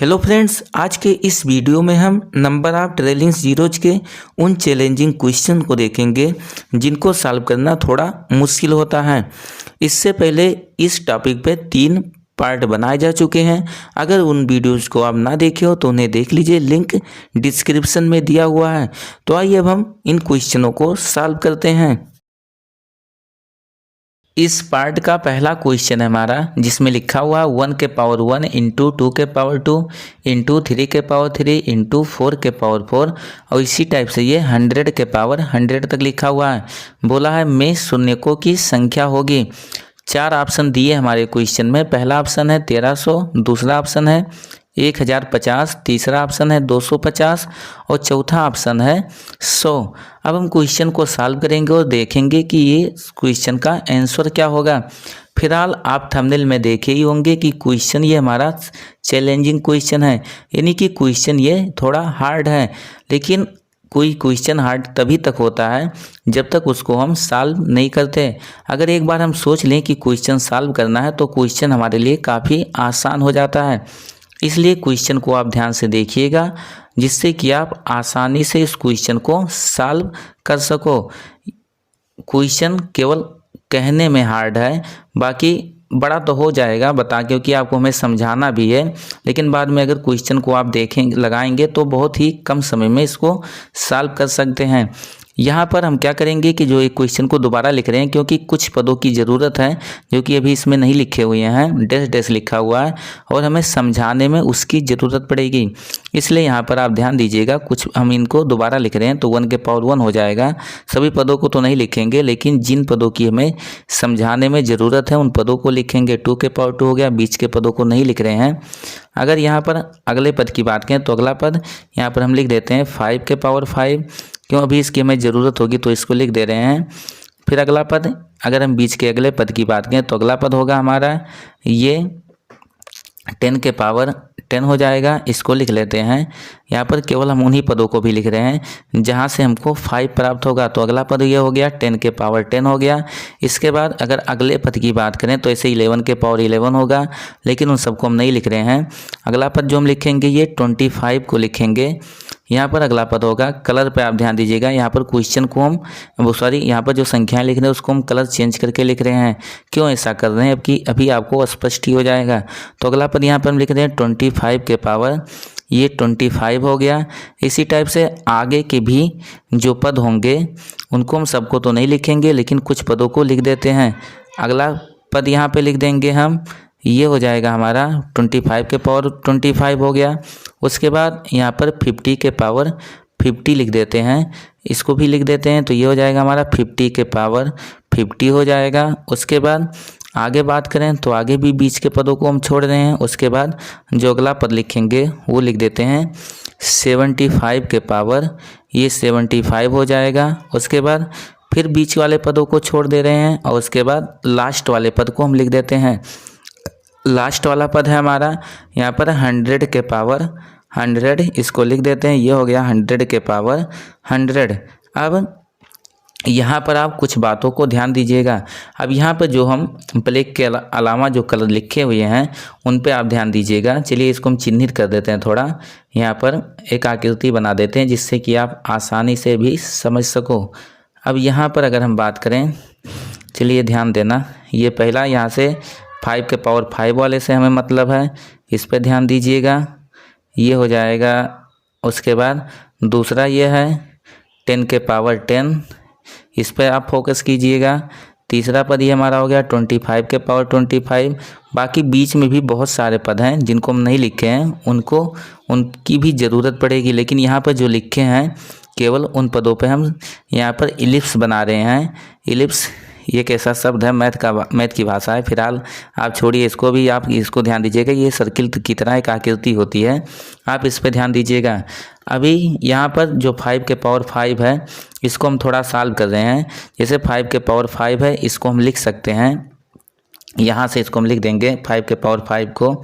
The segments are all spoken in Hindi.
हेलो फ्रेंड्स, आज के इस वीडियो में हम नंबर ऑफ ट्रेलिंग जीरोज के उन चैलेंजिंग क्वेश्चन को देखेंगे जिनको सॉल्व करना थोड़ा मुश्किल होता है। इससे पहले इस टॉपिक पे 3 पार्ट बनाए जा चुके हैं। अगर उन वीडियोज़ को आप ना देखे हो तो उन्हें देख लीजिए, लिंक डिस्क्रिप्शन में दिया हुआ है। तो आइए अब हम इन क्वेश्चनों को सॉल्व करते हैं। इस पार्ट का पहला क्वेश्चन है हमारा, जिसमें लिखा हुआ 1 के पावर 1 इंटू 2 के पावर 2 इंटू 3 के पावर 3 इंटू 4 के पावर 4 और इसी टाइप से ये 100 के पावर 100 तक लिखा हुआ है। बोला है में शून्यकों की संख्या होगी। 4 ऑप्शन दिए हमारे क्वेश्चन में। पहला ऑप्शन है 1300, दूसरा ऑप्शन है 1050, तीसरा ऑप्शन है 250 और चौथा ऑप्शन है 100। अब हम क्वेश्चन को सॉल्व करेंगे और देखेंगे कि ये क्वेश्चन का आंसर क्या होगा। फिलहाल आप थंबनेल में देखे ही होंगे कि क्वेश्चन ये हमारा चैलेंजिंग क्वेश्चन है, यानी कि क्वेश्चन ये थोड़ा हार्ड है। लेकिन कोई क्वेश्चन हार्ड तभी तक होता है जब तक उसको हम सॉल्व नहीं करते। अगर एक बार हम सोच लें कि क्वेश्चन सॉल्व करना है तो क्वेश्चन हमारे लिए काफ़ी आसान हो जाता है। इसलिए क्वेश्चन को आप ध्यान से देखिएगा, जिससे कि आप आसानी से इस क्वेश्चन को सॉल्व कर सको। क्वेश्चन केवल कहने में हार्ड है, बाकी बड़ा तो हो जाएगा बता, क्योंकि आपको हमें समझाना भी है। लेकिन बाद में अगर क्वेश्चन को आप देखेंगे लगाएंगे तो बहुत ही कम समय में इसको सॉल्व कर सकते हैं। यहाँ पर हम क्या करेंगे कि जो एक क्वेश्चन को दोबारा लिख रहे हैं, क्योंकि कुछ पदों की ज़रूरत है जो कि अभी इसमें नहीं लिखे हुए हैं, डैश डैश लिखा हुआ है और हमें समझाने में उसकी ज़रूरत पड़ेगी। इसलिए यहाँ पर आप ध्यान दीजिएगा, कुछ हम इनको दोबारा लिख रहे हैं तो 1 के पावर 1 हो जाएगा। सभी पदों को तो नहीं लिखेंगे, लेकिन जिन पदों की हमें समझाने में ज़रूरत है उन पदों को लिखेंगे। 2 के पावर 2 हो गया, बीच के पदों को नहीं लिख रहे हैं। अगर यहाँ पर अगले पद की बात करें तो अगला पद यहाँ पर हम लिख देते हैं 5 के पावर 5, क्यों अभी इसकी हमें ज़रूरत होगी तो इसको लिख दे रहे हैं। फिर अगला पद, अगर हम बीच के अगले पद की बात करें तो अगला पद होगा हमारा ये 10 के पावर 10 हो जाएगा, इसको लिख लेते हैं। यहाँ पर केवल हम उन्हीं पदों को भी लिख रहे हैं जहाँ से हमको 5 प्राप्त होगा। तो अगला पद ये हो गया 10 के पावर 10 हो गया। इसके बाद अगर अगले पद की बात करें तो ऐसे 11 के पावर 11 होगा, लेकिन उन सबको हम नहीं लिख रहे हैं। अगला पद जो हम लिखेंगे ये 25 को लिखेंगे। यहाँ पर अगला पद होगा, कलर पे आप ध्यान दीजिएगा, यहाँ पर क्वेश्चन को हम यहाँ पर जो संख्याएं लिख रहे हैं उसको हम कलर चेंज करके लिख रहे हैं। क्यों ऐसा कर रहे हैं अभी आपको स्पष्ट ही हो जाएगा। तो अगला पद यहाँ पर हम लिख रहे हैं 25 के पावर ये 25 हो गया। इसी टाइप से आगे के भी जो पद होंगे उनको हम सबको तो नहीं लिखेंगे, लेकिन कुछ पदों को लिख देते हैं। अगला पद यहाँ पे लिख देंगे हम, ये हो जाएगा हमारा 25 के पावर 25 हो गया। उसके बाद यहाँ पर 50 के पावर 50 लिख देते हैं, इसको भी लिख देते हैं। तो ये हो जाएगा हमारा 50 के पावर 50 हो जाएगा। उसके बाद आगे बात करें तो आगे भी बीच के पदों को हम छोड़ रहे हैं। उसके बाद जो अगला पद लिखेंगे वो लिख देते हैं 75 के पावर ये 75 हो जाएगा। उसके बाद फिर बीच वाले पदों को छोड़ दे रहे हैं और उसके बाद लास्ट वाले पद को हम लिख देते हैं। लास्ट वाला पद है हमारा यहाँ पर 100 के पावर 100, इसको लिख देते हैं। ये हो गया 100 के पावर 100। अब यहाँ पर आप कुछ बातों को ध्यान दीजिएगा। अब यहाँ पर जो हम ब्लैक के अलावा जो कलर लिखे हुए हैं उन पे आप ध्यान दीजिएगा। चलिए इसको हम चिन्हित कर देते हैं, थोड़ा यहाँ पर एक आकृति बना देते हैं जिससे कि आप आसानी से भी समझ सको। अब यहाँ पर अगर हम बात करें, चलिए ध्यान देना, ये पहला यहाँ से 5 के पावर 5 वाले से हमें मतलब है, इस पर ध्यान दीजिएगा, ये हो जाएगा। उसके बाद दूसरा ये है 10 के पावर 10, इस पर आप फोकस कीजिएगा। तीसरा पद ये हमारा हो गया 25 के पावर 25। बाकी बीच में भी बहुत सारे पद हैं जिनको हम नहीं लिखे हैं, उनकी भी ज़रूरत पड़ेगी, लेकिन यहाँ पर जो लिखे हैं केवल उन पदों पे हम यहाँ पर इलिप्स बना रहे हैं। इलिप्स ये कैसा शब्द है, मैथ की भाषा है। फिलहाल आप छोड़िए इसको भी, आप इसको ध्यान दीजिएगा, ये सर्किल की तरह एक आकृति होती है, आप इस पर ध्यान दीजिएगा। अभी यहाँ पर जो 5 के पावर 5 है इसको हम थोड़ा सॉल्व कर रहे हैं। जैसे 5 के पावर 5 है, इसको हम लिख सकते हैं, यहाँ से इसको हम लिख देंगे 5 के पावर 5 को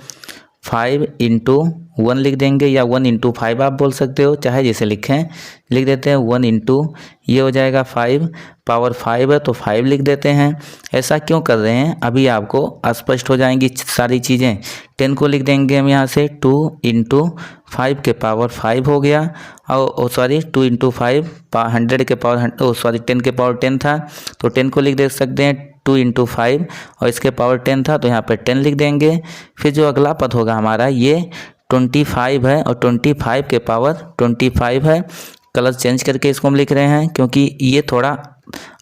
5 इंटू 1 लिख देंगे, या 1 इंटू 5 आप बोल सकते हो, चाहे जैसे लिखें। लिख देते हैं 1 इंटू, ये हो जाएगा 5, पावर 5 है तो 5 लिख देते हैं। ऐसा क्यों कर रहे हैं, अभी आपको स्पष्ट हो जाएंगी सारी चीज़ें। 10 को लिख देंगे हम यहाँ से 2 इंटू 5 के पावर 5 हो गया, और सॉरी 2 इंटू 5 100 के पावर, सॉरी 10 के पावर 10 था, तो 10 को लिख दे सकते हैं 2 इंटू 5, और इसके पावर 10 था तो यहाँ पर 10 लिख देंगे। फिर जो अगला पद होगा हमारा ये 25 है, और 25 के पावर 25 है। कलर चेंज करके इसको हम लिख रहे हैं क्योंकि ये थोड़ा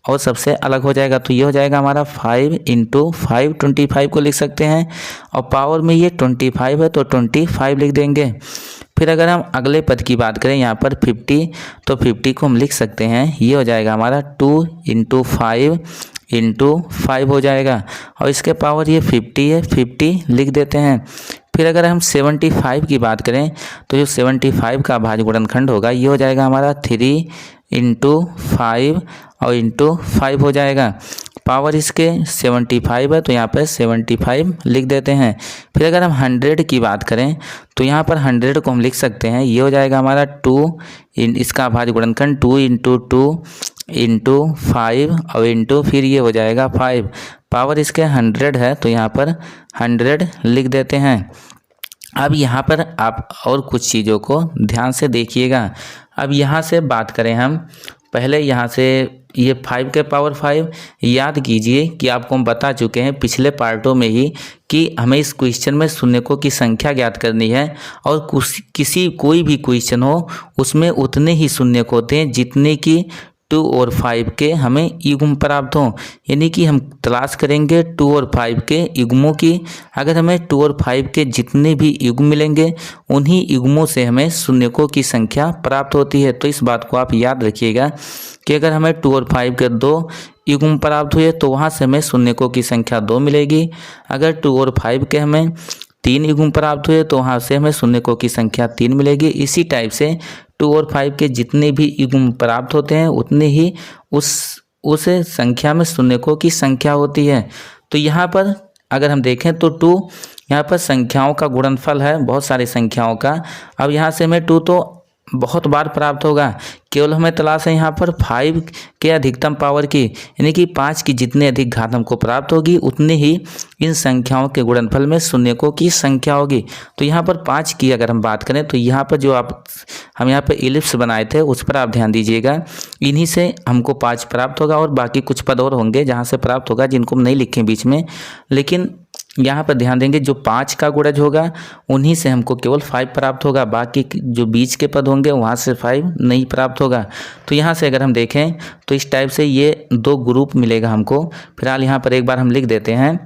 और सबसे अलग हो जाएगा, तो ये हो जाएगा हमारा 5 इंटू 5, 25 को लिख सकते हैं, और पावर में ये 25 है तो 25 लिख देंगे। फिर अगर हम अगले पद की बात करें यहाँ पर 50, तो 50 को हम लिख सकते हैं, ये हो जाएगा हमारा 2 इंटू 5 इंटू 5 हो जाएगा, और इसके पावर ये 50 है, 50 लिख देते हैं। फिर अगर हम 75 की बात करें तो जो 75 का भाज्य गुणनखंड होगा ये हो जाएगा हमारा 3 इंटू 5 और इंटू 5 हो जाएगा। पावर इसके 75 है तो यहाँ पर 75 लिख देते हैं। फिर अगर हम 100 की बात करें तो यहाँ पर 100 को हम लिख सकते हैं, ये हो जाएगा हमारा 2 इसका भाज्य गुणनखंड 2 इंटू 2 इंटू 5 और इंटू फिर ये हो जाएगा 5। पावर इसके 100 है तो यहाँ पर 100 लिख देते हैं। अब यहाँ पर आप और कुछ चीज़ों को ध्यान से देखिएगा। अब यहाँ से बात करें हम, पहले यहाँ से ये 5 के पावर 5 याद कीजिए कि आपको हम बता चुके हैं पिछले पार्टों में ही कि हमें इस क्वेश्चन में शून्यकों की संख्या ज्ञात करनी है, और कोई भी क्वेश्चन हो उसमें उतने ही शून्यक होते हैं जितने की 2 और 5 के हमें युग्म प्राप्त हों। यानी कि हम तलाश करेंगे 2 और 5 के युग्मों की। अगर हमें 2 और 5 के जितने भी युग्म मिलेंगे उन्हीं युग्मों से हमें शून्यकों की संख्या प्राप्त होती है। तो इस बात को आप याद रखिएगा कि अगर हमें 2 और 5 के 2 युग्म प्राप्त हुए तो वहाँ से हमें शून्यकों की संख्या 2 मिलेगी। अगर 2 और 5 के हमें 3 युग्म प्राप्त हुए तो वहाँ से हमें शून्यकों की संख्या 3 मिलेगी। इसी टाइप से 2 और 5 के जितने भी युग्म प्राप्त होते हैं उतने ही उस संख्या में शून्यकों की संख्या होती है। तो यहाँ पर अगर हम देखें तो 2 यहाँ पर संख्याओं का गुणनफल है, बहुत सारी संख्याओं का। अब यहाँ से हमें 2 तो बहुत बार प्राप्त होगा, केवल हमें तलाश है यहाँ पर 5 के अधिकतम पावर की, यानी कि 5 की जितने अधिक घात हमको प्राप्त होगी उतने ही इन संख्याओं के गुणनफल में शून्यकों की संख्या होगी। तो यहाँ पर 5 की अगर हम बात करें तो यहाँ पर जो हम यहाँ पर इलिप्स बनाए थे उस पर आप ध्यान दीजिएगा। इन्हीं से हमको 5 प्राप्त होगा, और बाकी कुछ पद और होंगे जहाँ से प्राप्त होगा जिनको हम नहीं लिखे बीच में, लेकिन यहाँ पर ध्यान देंगे जो 5 का गुणज होगा उन्हीं से हमको केवल 5 प्राप्त होगा, बाकी जो बीच के पद होंगे वहाँ से 5 नहीं प्राप्त होगा। तो यहाँ से अगर हम देखें तो इस टाइप से ये 2 ग्रुप मिलेगा हमको। फिलहाल यहाँ पर एक बार हम लिख देते हैं,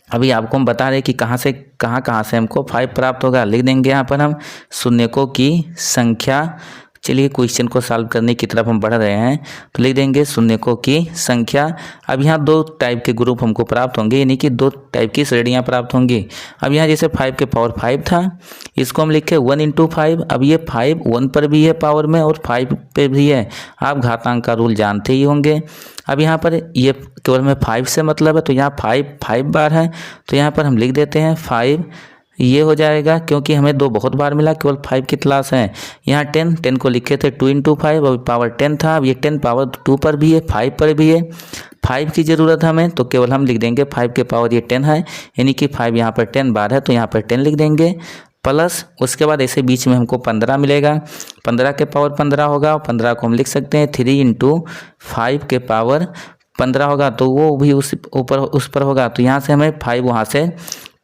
अभी आपको हम बता रहे हैं कि कहाँ से हमको 5 प्राप्त होगा। लिख देंगे यहाँ पर हम शून्यकों की संख्या। चलिए क्वेश्चन को सॉल्व करने की तरफ हम बढ़ रहे हैं, तो लिख देंगे शून्यकों की संख्या। अब यहाँ 2 टाइप के ग्रुप हमको प्राप्त होंगे, यानी कि 2 टाइप की श्रेणियाँ प्राप्त होंगी। अब यहाँ जैसे 5 के पावर 5 था, इसको हम लिखे 1 इंटू 5। अब ये 5 1 पर भी है पावर में और 5 पे भी है, आप घातांक का रूल जानते ही होंगे। अब यहाँ पर ये केवल में 5 से मतलब है, तो यहाँ 5 बार है, तो यहाँ पर हम लिख देते हैं 5। ये हो जाएगा क्योंकि हमें 2 बहुत बार मिला, केवल 5 की तलाश है। यहाँ 10 को लिखे थे 2 इंटू 5, अब पावर 10 था, अब ये 10 पावर 2 पर भी है, 5 पर भी है। 5 की ज़रूरत हमें, तो केवल हम लिख देंगे 5 के पावर ये 10 है, यानी कि 5 यहाँ पर 10 बार है तो यहाँ पर 10 लिख देंगे प्लस। उसके बाद ऐसे बीच में हमको 15 मिलेगा, 15 के पावर 15 होगा, और 15 को हम लिख सकते हैं 3 इंटू 5 के पावर 15 होगा, तो वो भी उस पर होगा। तो यहाँ से हमें 5 वहाँ से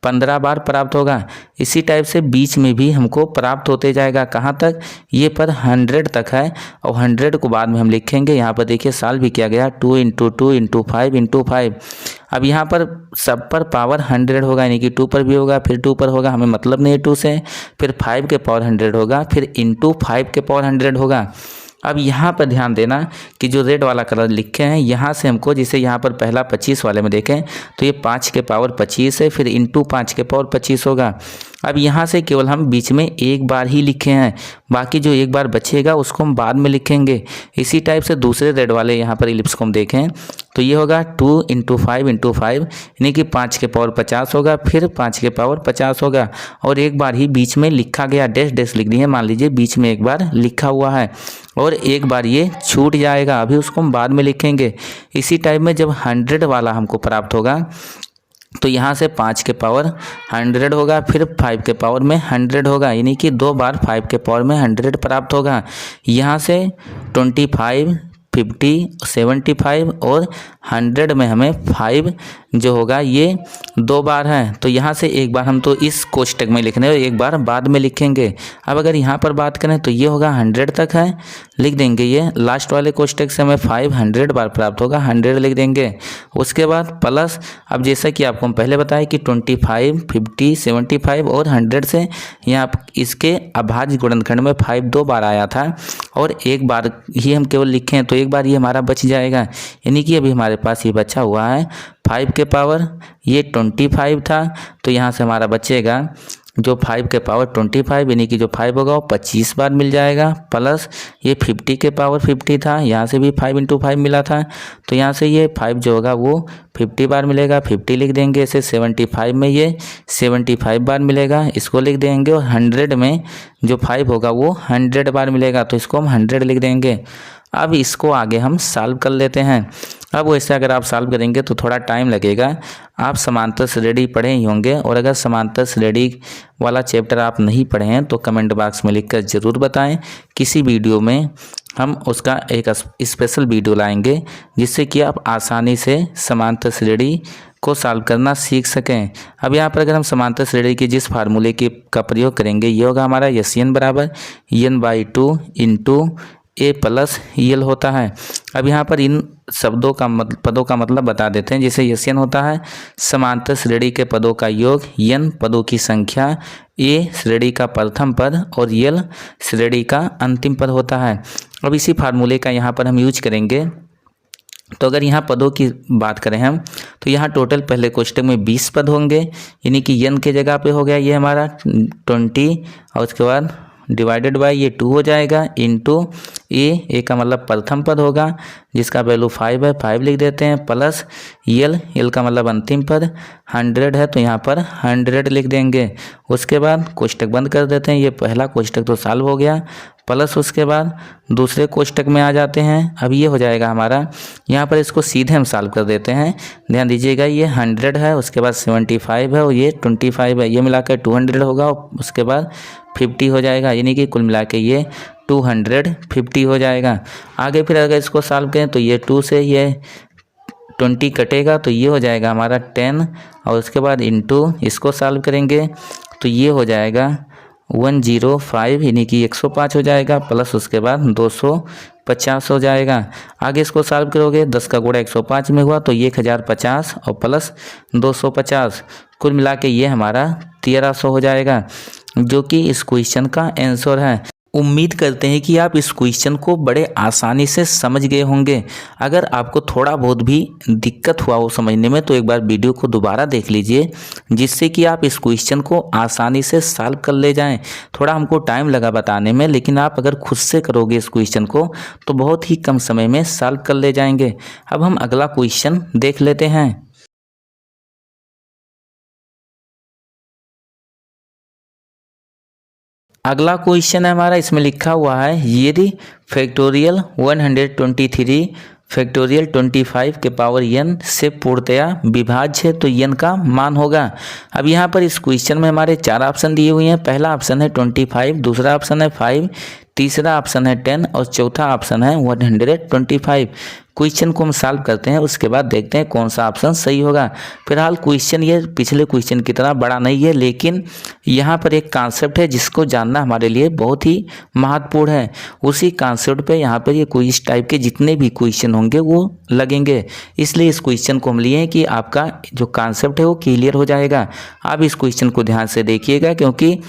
15 बार प्राप्त होगा। इसी टाइप से बीच में भी हमको प्राप्त होते जाएगा, कहाँ तक, ये पर 100 तक है, और 100 को बाद में हम लिखेंगे। यहाँ पर देखिए सॉल्व भी किया गया 2 इंटू 2 इंटू 5 इंटू 5। अब यहाँ पर सब पर पावर 100 होगा, यानी कि 2 पर भी होगा, फिर 2 पर होगा, हमें मतलब नहीं है 2 से, फिर 5 के पावर 100 होगा, फिर इंटू 5 के पावर 100 होगा। अब यहाँ पर ध्यान देना कि जो रेड वाला कलर लिखे हैं यहाँ से हमको, जैसे यहाँ पर पहला 25 वाले में देखें तो ये 5 के पावर 25 है, फिर इंटू 5 के पावर 25 होगा। अब यहाँ से केवल हम बीच में एक बार ही लिखे हैं, बाकी जो एक बार बचेगा उसको हम बाद में लिखेंगे। इसी टाइप से दूसरे रेड वाले यहाँ पर इलिप्स को हम देखें तो ये होगा 2 × 5 × 5 यानी कि 5 के पावर 50 होगा, फिर 5 के पावर 50 होगा, और एक बार ही बीच में लिखा गया डैश डैश लिख दिए, मान लीजिए बीच में एक बार लिखा हुआ है और एक बार ये छूट जाएगा, अभी उसको हम बाद में लिखेंगे। इसी टाइप में जब 100 वाला हमको प्राप्त होगा तो यहाँ से 5 के पावर 100 होगा, फिर 5 के पावर में 100 होगा, यानी कि 2 बार 5 के पावर में 100 प्राप्त होगा। यहाँ से 25, 50, 75 और 100 में हमें 5 जो होगा ये 2 बार है, तो यहाँ से एक बार हम तो इस कोष्टक में लिख रहे हैं और एक बार बाद में लिखेंगे। अब अगर यहाँ पर बात करें तो ये होगा 100 तक है, लिख देंगे ये लास्ट वाले कोष्टक से हमें 500 बार प्राप्त होगा, 100 लिख देंगे। उसके बाद प्लस, अब जैसा कि आपको हम पहले बताया कि 25, 50, 75 और 100 से यहाँ इसके अभाज्य गुणनखंड में 5 2 बार आया था और एक बार ही हम केवल लिखें तो एक बार ये हमारा बच जाएगा, यानी कि अभी हमारे पास ये बचा हुआ है 5 के पावर ये 25 था, तो यहाँ से हमारा बचेगा जो 5 के पावर 25 यानी कि जो 5 होगा वो 25 बार मिल जाएगा, प्लस ये 50 के पावर 50 था, यहाँ से भी 5 × 5 मिला था, तो यहाँ से ये 5 जो होगा वो 50 बार मिलेगा, 50 लिख देंगे। इसे 75 में ये 75 बार मिलेगा, इसको लिख देंगे। और 100 में जो 5 होगा वो 100 बार मिलेगा, तो इसको हम 100 लिख देंगे। अब इसको आगे हम सॉल्व कर लेते हैं। अब वैसे अगर आप सॉल्व करेंगे तो थोड़ा टाइम लगेगा। आप समांतर श्रेणी पढ़े ही होंगे, और अगर समांतर श्रेणी वाला चैप्टर आप नहीं पढ़े हैं तो कमेंट बॉक्स में लिखकर ज़रूर बताएं। किसी वीडियो में हम उसका एक स्पेशल वीडियो लाएंगे जिससे कि आप आसानी से समांतर श्रेणी को सॉल्व करना सीख सकें। अब यहाँ पर अगर हम समांतर श्रेणी के जिस फार्मूले का प्रयोग करेंगे ये होगा हमारा SN बराबर n/2 × A + EL होता है। अब यहाँ पर इन शब्दों का पदों का मतलब बता देते हैं। जैसे SN होता है समांतर श्रेणी के पदों का योग, n पदों की संख्या, A श्रेणी का प्रथम पद और L श्रेणी का अंतिम पद होता है। अब इसी फार्मूले का यहाँ पर हम यूज करेंगे। तो अगर यहाँ पदों की बात करें हम तो यहाँ टोटल पहले कोष्टक में 20 पद होंगे, यानी कि n के जगह पे हो गया ये हमारा 20 और उसके बाद डिवाइडेड बाय ये 2 हो जाएगा इंटू ए का मतलब प्रथम पद होगा जिसका वैल्यू 5 है, 5 लिख देते हैं, प्लस एल का मतलब अंतिम पद 100 है तो यहाँ पर 100 लिख देंगे। उसके बाद कोष्टक बंद कर देते हैं। ये पहला कोष्टक तो सॉल्व हो गया, प्लस उसके बाद दूसरे कोष्टक में आ जाते हैं। अब ये हो जाएगा हमारा, यहाँ पर इसको सीधे हम सॉल्व कर देते हैं। ध्यान दीजिएगा ये 100 है, उसके बाद 75 है और ये 25 है, ये मिलाकर 200 होगा और उसके बाद 50 हो जाएगा, यानी कि कुल मिला के ये 250 हो जाएगा। आगे फिर अगर इसको सॉल्व करें तो ये 2 से ये 20 कटेगा तो ये हो जाएगा हमारा 10 और उसके बाद इंटू इसको सॉल्व करेंगे तो ये हो जाएगा 105 यानी कि 105 हो जाएगा, प्लस उसके बाद 250 हो जाएगा। आगे इसको सॉल्व करोगे 10 का गुणा 105 में हुआ तो ये 1050 और प्लस 250, कुल मिला के ये हमारा 1300 हो जाएगा, जो कि इस क्वेश्चन का आंसर है। उम्मीद करते हैं कि आप इस क्वेश्चन को बड़े आसानी से समझ गए होंगे। अगर आपको थोड़ा बहुत भी दिक्कत हुआ हो समझने में तो एक बार वीडियो को दोबारा देख लीजिए, जिससे कि आप इस क्वेश्चन को आसानी से सॉल्व कर ले जाएं। थोड़ा हमको टाइम लगा बताने में, लेकिन आप अगर खुद से करोगे इस क्वेश्चन को तो बहुत ही कम समय में सॉल्व कर ले जाएंगे। अब हम अगला क्वेश्चन देख लेते हैं। अगला क्वेश्चन है हमारा, इसमें लिखा हुआ है यदि फैक्टोरियल 123 फैक्टोरियल 25 के पावर n से पूर्णतया विभाज्य है तो n का मान होगा। अब यहाँ पर इस क्वेश्चन में हमारे 4 ऑप्शन दिए हुए हैं। पहला ऑप्शन है 25, दूसरा ऑप्शन है 5, तीसरा ऑप्शन है 10 और चौथा ऑप्शन है 125। क्वेश्चन को हम सॉल्व करते हैं, उसके बाद देखते हैं कौन सा ऑप्शन सही होगा। फिलहाल क्वेश्चन ये पिछले क्वेश्चन की तरह बड़ा नहीं है, लेकिन यहाँ पर एक कॉन्सेप्ट है जिसको जानना हमारे लिए बहुत ही महत्वपूर्ण है। उसी कॉन्सेप्ट पे यहाँ पर ये क्विज टाइप के जितने भी क्वेश्चन होंगे वो लगेंगे, इसलिए इस क्वेश्चन को हम लिए हैं कि आपका जो कॉन्सेप्ट है वो क्लियर हो जाएगा। आप इस क्वेश्चन को ध्यान से देखिएगा, क्योंकि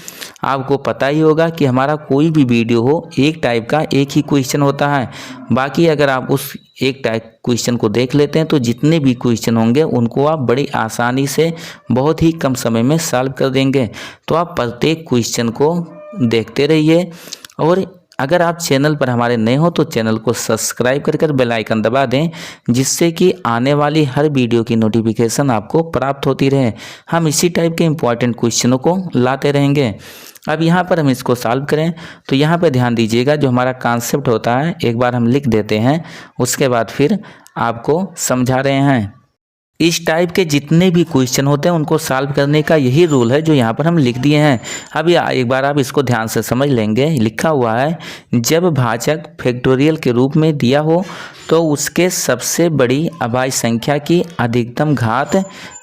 आपको पता ही होगा कि हमारा कोई भी वीडियो हो एक टाइप का एक ही क्वेश्चन होता है। बाकी अगर आप उस एक टाइप क्वेश्चन को देख लेते हैं तो जितने भी क्वेश्चन होंगे उनको आप बड़ी आसानी से बहुत ही कम समय में सॉल्व कर देंगे। तो आप प्रत्येक क्वेश्चन को देखते रहिए और अगर आप चैनल पर हमारे नए हो तो चैनल को सब्सक्राइब कर बेल आइकन दबा दें, जिससे कि आने वाली हर वीडियो की नोटिफिकेशन आपको प्राप्त होती रहे। हम इसी टाइप के इम्पॉर्टेंट क्वेश्चनों को लाते रहेंगे। अब यहाँ पर हम इसको सॉल्व करें तो यहाँ पे ध्यान दीजिएगा, जो हमारा कॉन्सेप्ट होता है एक बार हम लिख देते हैं, उसके बाद फिर आपको समझा रहे हैं। इस टाइप के जितने भी क्वेश्चन होते हैं उनको सॉल्व करने का यही रूल है जो यहाँ पर हम लिख दिए हैं। अब एक बार आप इसको ध्यान से समझ लेंगे। लिखा हुआ है, जब भाजक फैक्टोरियल के रूप में दिया हो तो उसके सबसे बड़ी अभाज्य संख्या की अधिकतम घात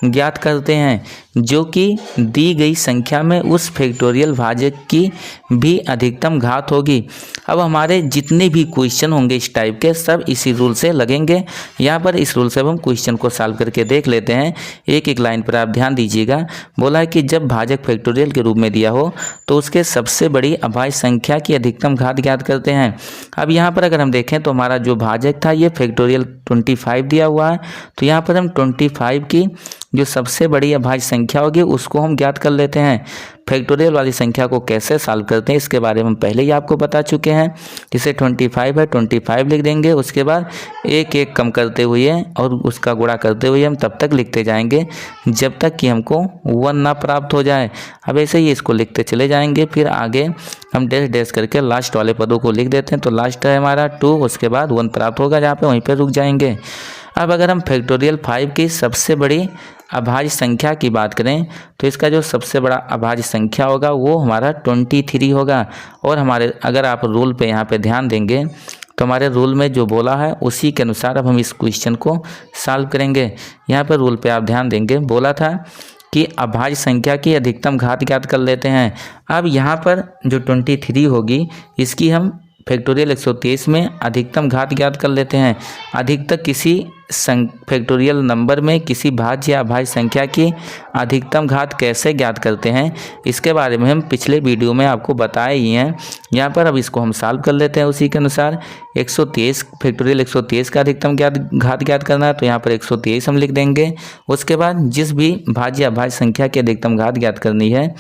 ज्ञात करते हैं, जो कि दी गई संख्या में उस फैक्टोरियल भाजक की भी अधिकतम घात होगी। अब हमारे जितने भी क्वेश्चन होंगे इस टाइप के सब इसी रूल से लगेंगे। यहाँ पर इस रूल से अब हम क्वेश्चन को सॉल्व करके देख लेते हैं। एक एक लाइन पर आप ध्यान दीजिएगा। बोला है कि जब भाजक फैक्टोरियल के रूप में दिया हो तो उसके सबसे बड़ी अभाज्य संख्या की अधिकतम घात ज्ञात करते हैं। अब यहाँ पर अगर हम देखें तो हमारा जो भाजक था ये फैक्टोरियल 25 दिया हुआ है, तो यहाँ पर हम 25 की जो सबसे बड़ी अभाज्य संख्या होगी उसको हम ज्ञात कर लेते हैं। फैक्टोरियल वाली संख्या को कैसे सॉल्व करते हैं इसके बारे में हम पहले ही आपको बता चुके हैं। इसे 25 है, 25 लिख देंगे, उसके बाद एक एक कम करते हुए और उसका गुणा करते हुए हम तब तक लिखते जाएंगे जब तक कि हमको 1 ना प्राप्त हो जाए। अब ऐसे ही इसको लिखते चले जाएंगे, फिर आगे हम डैश डैश करके लास्ट वाले पदों को लिख देते हैं। तो लास्ट है हमारा 2, उसके बाद 1 प्राप्त होगा, जहाँ पे वहीं पर रुक जाएंगे। अब अगर हम फैक्टोरियल 5 की सबसे बड़ी अभाज्य संख्या की बात करें तो इसका जो सबसे बड़ा अभाज्य संख्या होगा वो हमारा 23 होगा। और हमारे अगर आप रूल पे यहाँ पे ध्यान देंगे तो हमारे रूल में जो बोला है उसी के अनुसार अब हम इस क्वेश्चन को सॉल्व करेंगे। यहाँ पर रूल पे आप ध्यान देंगे, बोला था कि अभाज्य संख्या की अधिकतम घात ज्ञात कर लेते हैं। अब यहाँ पर जो 23 होगी इसकी हम फैक्टोरियल 123 में अधिकतम घात ज्ञात कर लेते हैं। अधिकतम किसी फैक्टोरियल नंबर में किसी भाज्य या अभाज्य संख्या की अधिकतम घात कैसे ज्ञात करते हैं इसके बारे में हम पिछले वीडियो में आपको बताए ही हैं। यहाँ पर अब इसको हम सॉल्व कर लेते हैं उसी के अनुसार। 123 फैक्टोरियल 123 का अधिकतम घात ज्ञात करना है, तो यहाँ पर 123 हम लिख देंगे। उसके बाद जिस भी भाज्य या अभाज्य संख्या की अधिकतम घात ज्ञात करनी है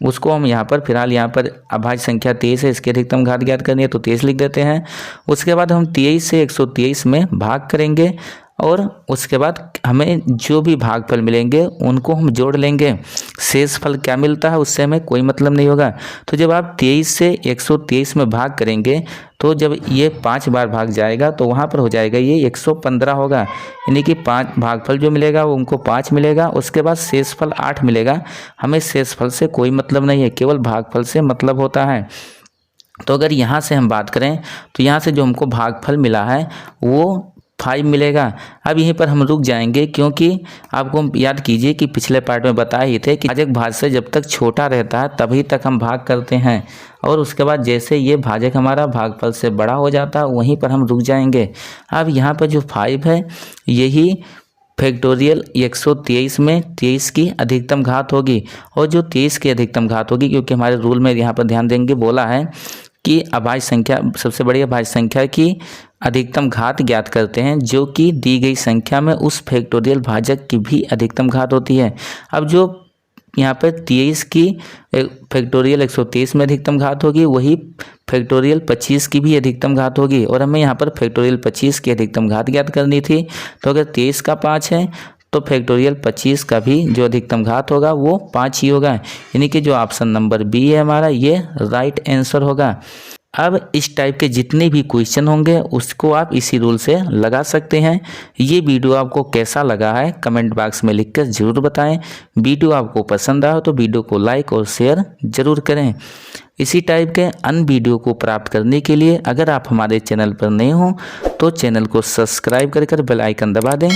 उसको हम यहाँ पर फिलहाल यहाँ पर अभाज्य संख्या 23 है, इसकी अधिकतम घात ज्ञात करनी है तो 23 लिख देते हैं। उसके बाद हम 23 से 123 में भाग करेंगे और उसके बाद हमें जो भी भागफल मिलेंगे उनको हम जोड़ लेंगे। शेष फल क्या मिलता है उससे हमें कोई मतलब नहीं होगा। तो जब आप 23 से 123 में भाग करेंगे तो जब ये 5 बार भाग जाएगा तो वहाँ पर हो जाएगा ये 115 होगा, यानी कि 5 भागफल जो मिलेगा वो उनको 5 मिलेगा। उसके बाद शेषफल 8 मिलेगा। हमें शेषफल से कोई मतलब नहीं है, केवल भागफल से मतलब होता है। तो अगर यहाँ से हम बात करें तो यहाँ से जो हमको भागफल मिला है वो 5 मिलेगा। अब यहीं पर हम रुक जाएंगे, क्योंकि आपको याद कीजिए कि पिछले पार्ट में बताए ही थे कि भाजक भाज्य से जब तक छोटा रहता है तभी तक हम भाग करते हैं, और उसके बाद जैसे ये भाजक हमारा भागफल से बड़ा हो जाता है वहीं पर हम रुक जाएंगे। अब यहाँ पर जो 5 है यही फैक्टोरियल 123 में 23 की अधिकतम घात होगी, और जो 23 की अधिकतम घात होगी, क्योंकि हमारे रूल में यहाँ पर ध्यान देंगे बोला है कि अभाज्य संख्या सबसे बड़ी अभाज्य संख्या की अधिकतम घात ज्ञात करते हैं जो कि दी गई संख्या में उस फैक्टोरियल भाजक की भी अधिकतम घात होती है। अब जो यहाँ पर 23 की फैक्टोरियल 123 में अधिकतम घात होगी वही फैक्टोरियल 25 की भी अधिकतम घात होगी, और हमें यहाँ पर फैक्टोरियल 25 की अधिकतम घात ज्ञात करनी थी। तो अगर 23 का 5 है तो फैक्टोरियल 25 का भी जो अधिकतम घात होगा वो 5 ही होगा, यानी कि जो ऑप्शन नंबर बी है हमारा ये राइट आंसर होगा। अब इस टाइप के जितने भी क्वेश्चन होंगे उसको आप इसी रूल से लगा सकते हैं। ये वीडियो आपको कैसा लगा है कमेंट बॉक्स में लिखकर ज़रूर बताएं। वीडियो आपको पसंद आया तो वीडियो को लाइक और शेयर ज़रूर करें। इसी टाइप के अन्य वीडियो को प्राप्त करने के लिए अगर आप हमारे चैनल पर नए हों तो चैनल को सब्सक्राइब कर बेल आइकन दबा दें,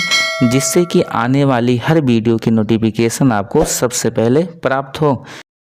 जिससे कि आने वाली हर वीडियो की नोटिफिकेशन आपको सबसे पहले प्राप्त हो।